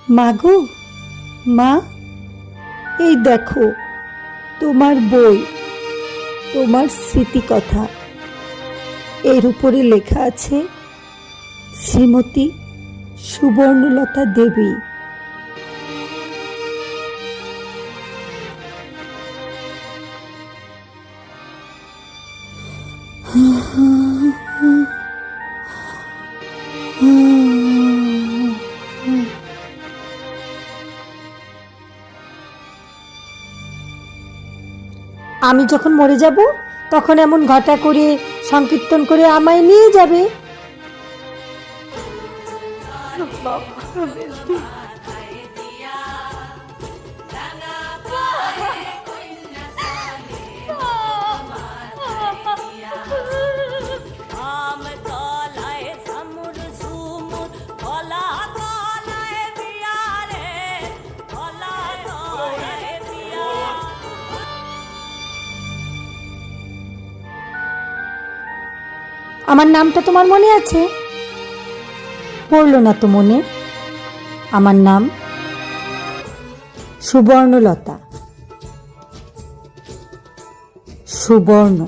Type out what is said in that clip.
মাগো, মা, এই দেখো তোমার বই, তোমার স্মৃতিকথা। এর উপরে লেখা আছে শ্রীমতী সুবর্ণলতা দেবী। আমি যখন মরে যাব তখন এমন ঘটা করে সংকীর্তন করে আমায় নিয়ে যাবে। আমার নামটা তোমার মনে আছে? পড়লো না তো মনে? আমার নাম সুবর্ণলতা। সুবর্ণ।